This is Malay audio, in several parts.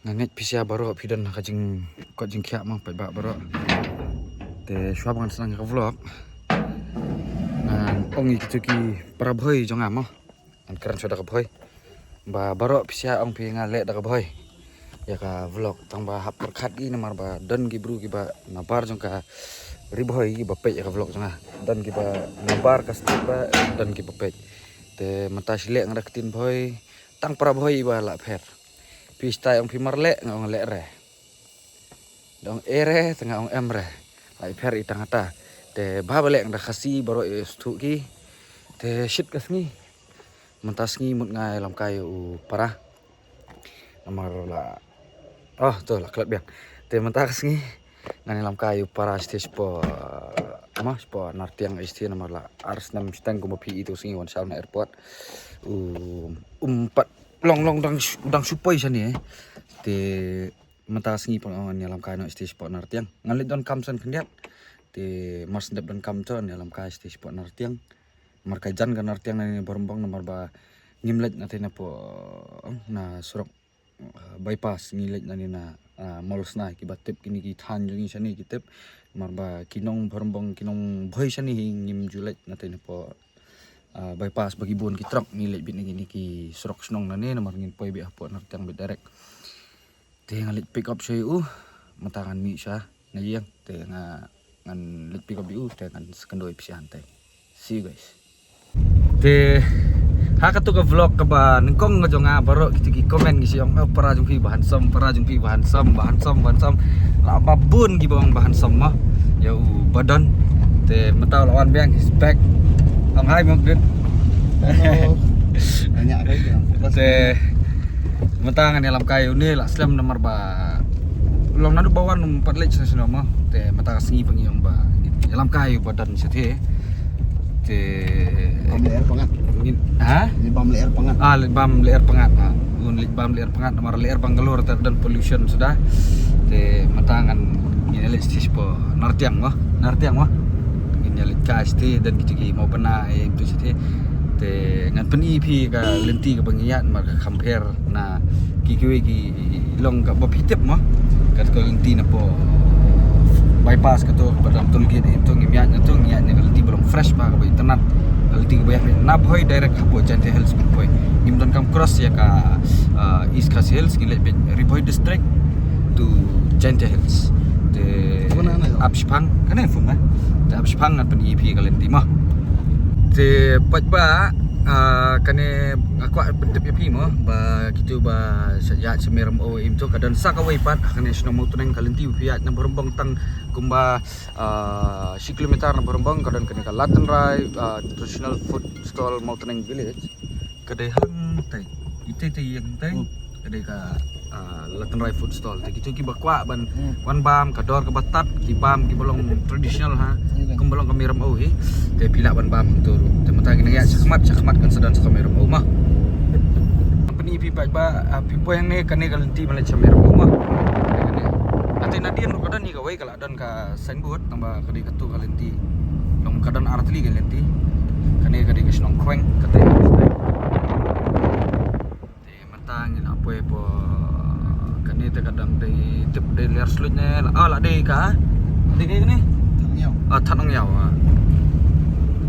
Nganget pisia baru pidan kajing kot jing kiak mang pet bak baru. Te shwab ngan senang ke vlog. Ngan ong iki ki prabhoi jong amo. An keren sudah ke boy. Ba baru pisia ong pi ngale da ke boy. Ya ka vlog tang ba hap perkat gi namar ba dan gi bru gi ba nabar jong ka riboy gi ba pet ya ka vlog jong dan gi ba nabar ka ba dan gi ba pet. Te mata silek ngada ketin boy tang prabhoi ba la pher. Pista yang pimar le ngong le re dong ere tengah ong emre lai per itang ata te ba bale ngda khasi baro stu ki te shit kasngi mentas ngi mut ngai lam kayu parah namar la oh to la klap biang te mentas ngi ngani lam kayu para stage po ama spo nartiang isti namar la ars nam stang ko pi itu singi wan sauna airport umpat long dang supoi sani te mata singi pon on yalam kai no stage spot nartiang ngalit don kamsan kendiat te mas dep don kam ton yalam kai stage spot nartiang mar kai jan gan nartiang nani bormbong nomor ba ngimlet na tena po na surok bypass ngilet nani na mols na ki batip kini ki than jungi sani kitep mar ba kinong bormbong kinong bhoi sani ngim julet na tena po bypass bagi bon ki truk ngilet bit ni ki surok snong na ne nomor ngin poi bi apo nartiang bit direct te ngalit pick up say matangan mi siya na yang te ngan lit pick up te ngan sekendoi pisihan te see you guys te haka tu ka vlog ka ba nengkong nga jonga baro kita ki komen gi siang para jung pi bahan som bahan som la babun gi bang bahan som mah ya badan te mata lawan bang is back ang hai mok dit banyak lagi te matangan dalam kayu ni lah slam nomor ba long nadu bawan 4 lek sesno mah te mata singi pengiong ba dalam kayu badan sethe te bam leer pangat ha ini bam leer pangat bam leer pangat un bam leer pangat nomor leer bangalore dan pollution sudah te matangan ini lek sispo nartiang mah ini lek kasti dan gitu mau pernah itu sethe te ngan pen EP ka lenti ka bangiat ma compare na kikiwe ki long ka bapitep mo kat ko lenti na po bypass ka to padam tulgit itu ngimiat na to ngiat na lenti belum fresh ba ka internet lenti ka bayar na boy direct ka po jante health good boy ngimton kam cross ya ka east ka hills ngilet bit riboy district to jante hills te apspang kana fuma te apspang na pen EP ka lenti mo te patba kane aku bentep pi mo ba gitu ba sajat semeram o im to kadan sakawai pat kane sno mo tuneng kalenti piat na bormbong tang kumba 1 kilometer na bormbong kadan kane ka Latin Rai traditional food stall mo tuneng village kadai hang tai ite yang tai kadai ka Latin Rai food stall te gitu ki bakwa ban wan bam kador ka batat ki bam ki bolong traditional ha kumbalong kamiram o hi te pila ban bam turu te mata gina ya sakmat kan sedan sakamiram o mah company pi ba pipo yang ne kane kalenti mala chamiram o mah kane ate nadian ro kadan ni ka wai kala dan ka signboard tamba kadi katu kalenti long kadan artli kalenti kane kadi kisnong kweng kate te mata ngin apoe po kane te kadang dei tip de ler slutnya la dei ka dei kane tanong yaw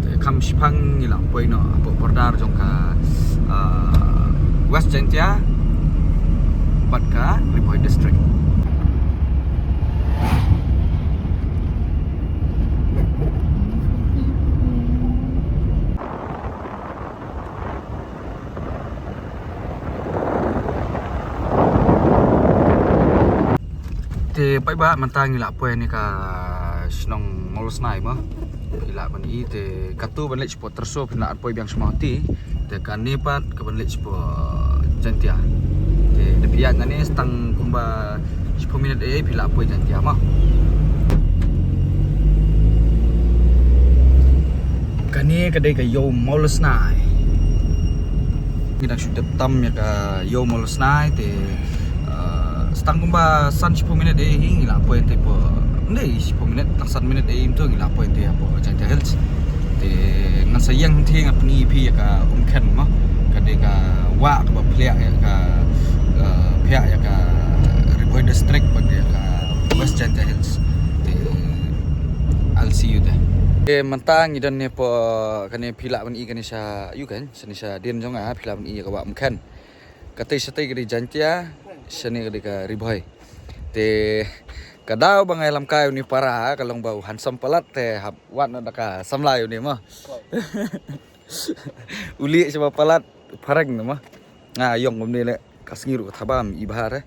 te kam sipang ngilang poi no apo bordar jongka West Jentia Batka Riboy District te pai ba mantang ngila poi ni ka snong molos nai mah ila ban i te katu ban lek spot terso pina poi biang semati te kan ni pat ke ban lek spot jantia te de piat nani stang kumba 10 minit pila poi jantia mah kani kadai ka yo molos nai kita sudah tam ya ka yo molos nai te stang kumba san 10 minit ila poi te po Hindi, 10 minit, tak 1 minit itu gila po ito po Jante Hills. Te ngan sayang thi ngap ni pi ka ken mo. Kade ka wa ka plek ya ka pihak ya ka district bagi ka West Jantia Hills. I'll see you there. Mentang idan ne po kani pila ban i kani sa you kan sani sa din jonga pila ban i ka wa mkan. Katay sa tay kadi Jantia sani kadi ka Riboy. Te kadaw bangay lam kayo ni para kalong bau handsome palat te hap wat na ka samlayo ni mo. Uli sa palat parang na mo. Nga yong gum ni le kasngiru thabam ibahar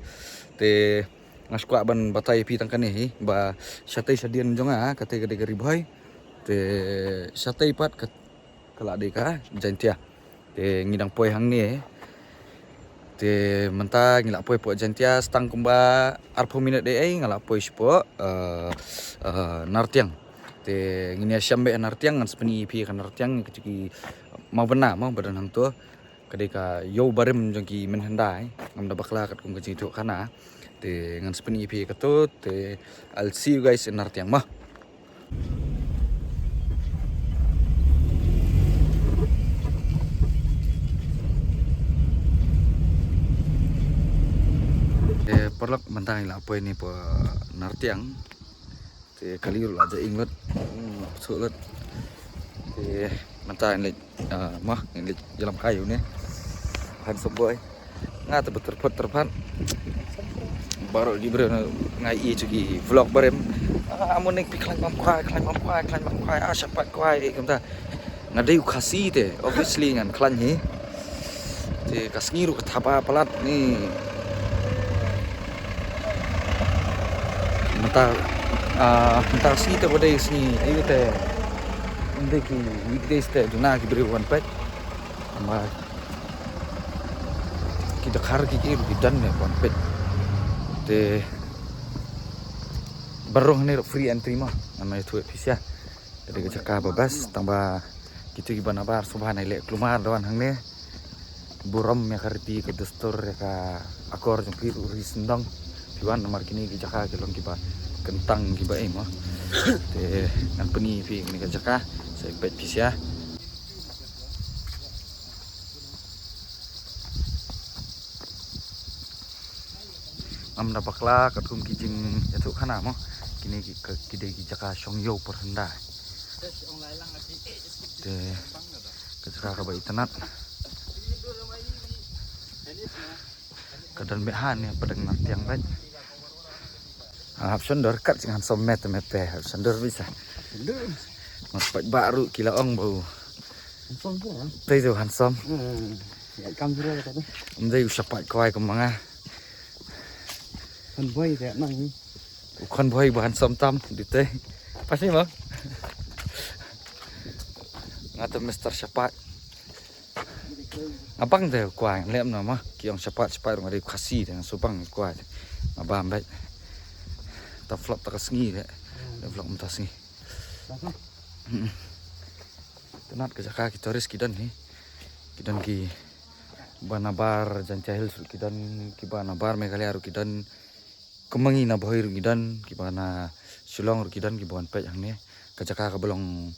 te ngaskwa ban batay pitang kani ba satay sa dian jonga katay kadi ka Riboy. Te satay pat kala de ka Jantia. Te ngidang poy hang ni te menta ngila poy po Jantia stang kumba arpo minute de ai ngala poy po Nartiang. Te ngini syambe Nartiang ngan speni pi kan Nartiang keciki mau bena mau badan hang tu kadeka yo barem jongki menhendai ngam da bakla kat kum keciki tu kana te ngan speni pi katut te I'll see you guys in Nartiang mah. Perlak mentang ila apa ini po Nartiang te kaliur la ja inglet sulet te mentang ini mah ini jalan kayu ni han soboy nga te terpat baru di bre ngai i cuki vlog barem amun nek piklan mam kwai asyapat kwai kamta ngadai khasi te obviously ngan klan hi te kasngiru thapa palat ni mata si te pada sini ayo te inde ki weekdays te juna ki beri wan pet ama kita khar ki dan ne wan pet te barong ne free entry mah nama itu episya jadi kecaka babas tambah gitu ki banabar subhan ile klumar dawan hang ne buram ya karti ke dostor ya ka akor jong piru risendang Iwan nomor kini kijaka kelong kiba kentang kiba mah te ngan peni pi kini kijaka saya bet pisya am na bakla katum kijing jatuh kana mah kini kide kijaka songyo perhenda te kijaka ka bai tenat kadan behan ya pedang Nartiang baik. Sendor kat dengan somet sendor bisa. Mas baru kila ong bau. Tây rồi hansom. Cam rồi đó. Đây usapat koi kemanga. Con voi thế năng. Con voi bu hansom tam di teh. Pasti mau. Ngata Mr. Sapat. Abang deh kuai lem nama kiong sapat orang ada kasih dengan subang kuai. Abang baik. Ta vlog ta kasngi de vlog mta sngi tenat ke jaka kita ris kidan ki banabar Jantia Hills kidan ki banabar Meghalaya kidan kemangi na bohir kidan ki bana Shillong kidan ki bon pej hang ne ke jaka ka belong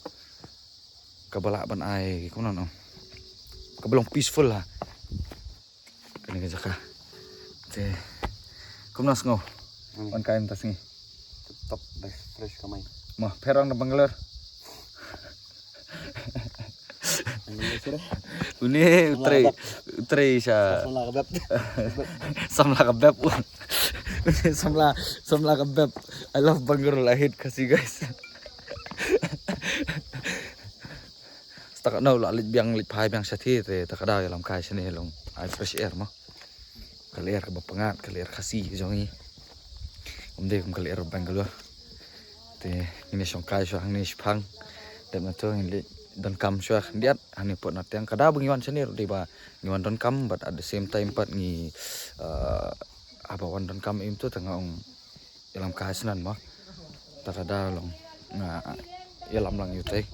kabala ban ai kuno no ka belong peaceful lah kene ke jaka te kumnas ngo on kaim ta sngi Top fresh kamay. Mah perang na Bangalore. Uni utray siya. Samla kabeb. Samla kabeb. I love Bangalore lahid kasi guys. Stak na ulit biang litpay biang syati te takadaw yalam kay siya nilong ay fresh air mo. Kali air kabapangat, kali air kasi jongi. Umde kum kali air Bangalore. Te ini songkai so hang ni spang dan itu ini don kam so diat hani pot Nartiang kada bengiwan senir di ba ngiwan don kam but at the same time pat ngi apa wan don kam im tu tengah dalam kehasilan mah takada long na yalam lang yute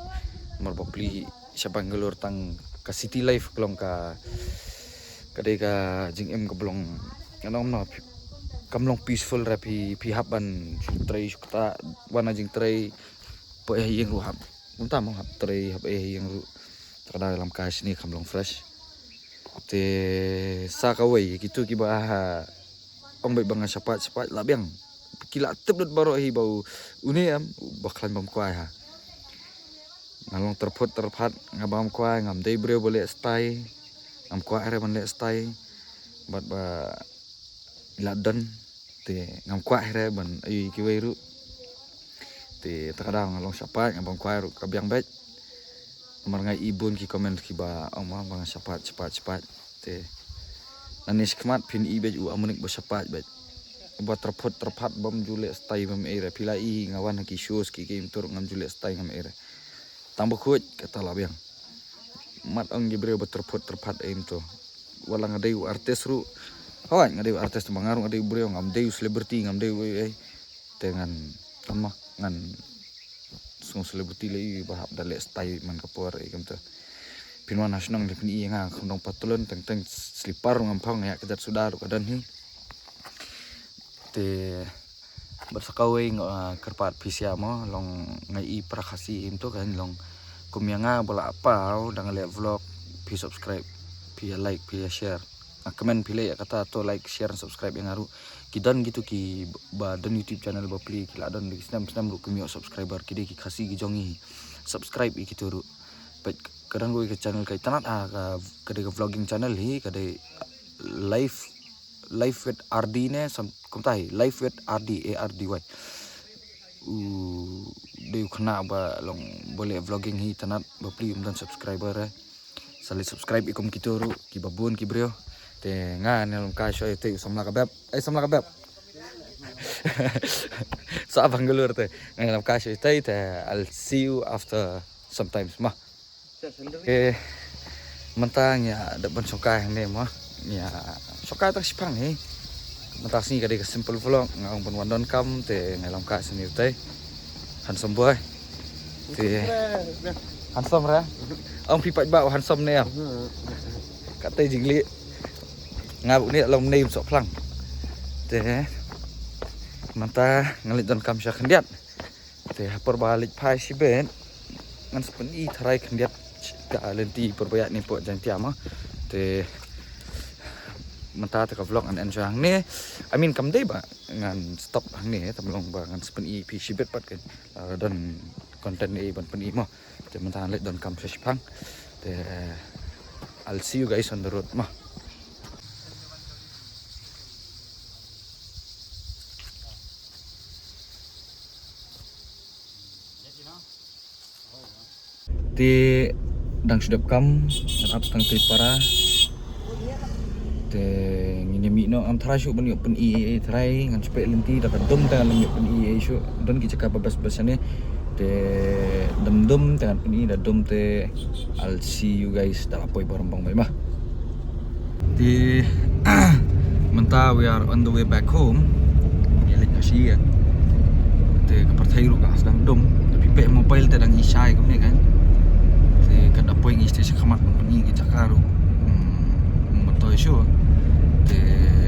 morbopli sa Bangalore tang ka city life kelong ka kadai ka jing em ka belong anom na kamlong peaceful rapi pihap ban tray kata wana jing tray po yang ru hap unta mo hap tray hap yang ru kada dalam kas ni kamlong fresh te sa kawai gitu ki ba ong baik bangan cepat labiang kila tebdut baru hi bau uni am baklan bam kuai ha ngalong terpat ngabam kuai ngam dei brio boleh stai ngam kuai re ban le stai bat ba iladan te ngam kuai re ban ai ki wei ru te takadang ngalong cepat ngabam kuai ru kabiang baik mar ngai ibun ki komen ki ba ong ma bang cepat te nanis kemat pin i baju amunik bo cepat baik buat terpat bam jule stai bam ere pilai ngawan ki shoes ki game tur ngam jule stai ngam ere tambah kuat kata labiang mat ong gibre buat terpat aim tu walang adeu artis ru hawan ngadeu artis mangarung adeu bre ngam deu selebriti ngam deu dengan tamah ngan sung selebriti le bahap dale stai man kapor ikam tu pinwan nasional ni pin i nga khondong patulun teng slipar ngam phang ya kedat sudar kadan hi te bersakawai kerpat pisia mo long ngai prakasi itu kan long kumyanga bola apa dengan lihat vlog pi subscribe pi like pi share komen pilih ya kata to like share subscribe yang ngaru kidan gitu ki badan YouTube channel bapli kila don di snam ru kumyo subscriber kide ki kasih gijongi subscribe gitu ru kadang gue ke channel kai tanat kade ke vlogging channel hi kade live with RD ne kom tai live with RD ARDY de kena ba long boleh vlogging hi tanat bapli dan subscriber salit subscribe ikom gitu ru ki babun ki brio te ngan long ka shoy te samla kabab sa abang gelur te ngan ka shoy te I'll see you after sometimes mah mentang ya depan sokai ne mah ya sokai tak sipang ni mentang sini kade simple vlog ngong pun wandon kam te ngalam ka sini te handsome boy te handsome ra ông pi pat ba handsome ne ka te jingli ngabuk ni long nem sok plang te manta ngalit don kam sya khendiat te hapor balik pai si ben ngan sepen i tharai khendiat ka lenti perbayat ni po jang tiam te menta ta vlog an enjoy hang ni I mean kam dei ba ngan stop hang ni tamlong ba ngan sepen i pi sibet pat kan dan konten ni ban pen i mo te menta let don kam sipang te I'll see you guys on the road mah ti dang sedap kam ngarap tang te para te ngini mi no am thara shu ban pen i thrai ngan spe lenti da dum ta lam pen i shu don ki cakap babas basane te dum ta pen i da dum te I'll see you guys da apoi barang bai mah ti menta we are on the way back home yelik kasi te kaparthai ru ka sedang dum tapi pe mobile te dang isai kam ni kan kada poing istri sekamat mempunyai Jakarta mentoy show te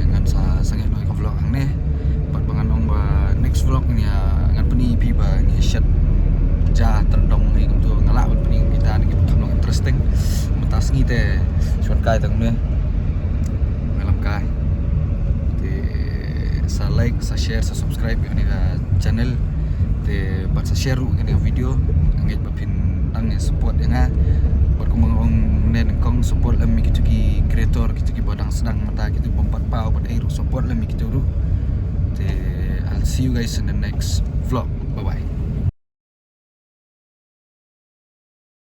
ngan sa sangat noi vlog hang ne pat bangan ong ba next vlog ni ngan peni pi ba ni shat ja tendong ni kum tu ngala ban peni kita ni kam interesting mentas ngi te chuan kai tang ne ngalam kai te sa like sa share sa subscribe ni channel te pat sa share ni video ngai ba pin tang support nga buat kumang nen kong support lami gitu ki creator gitu ki badang sedang mata gitu bompat pau pada air support lami gitu ru. I'll see you guys in the next vlog. Bye bye.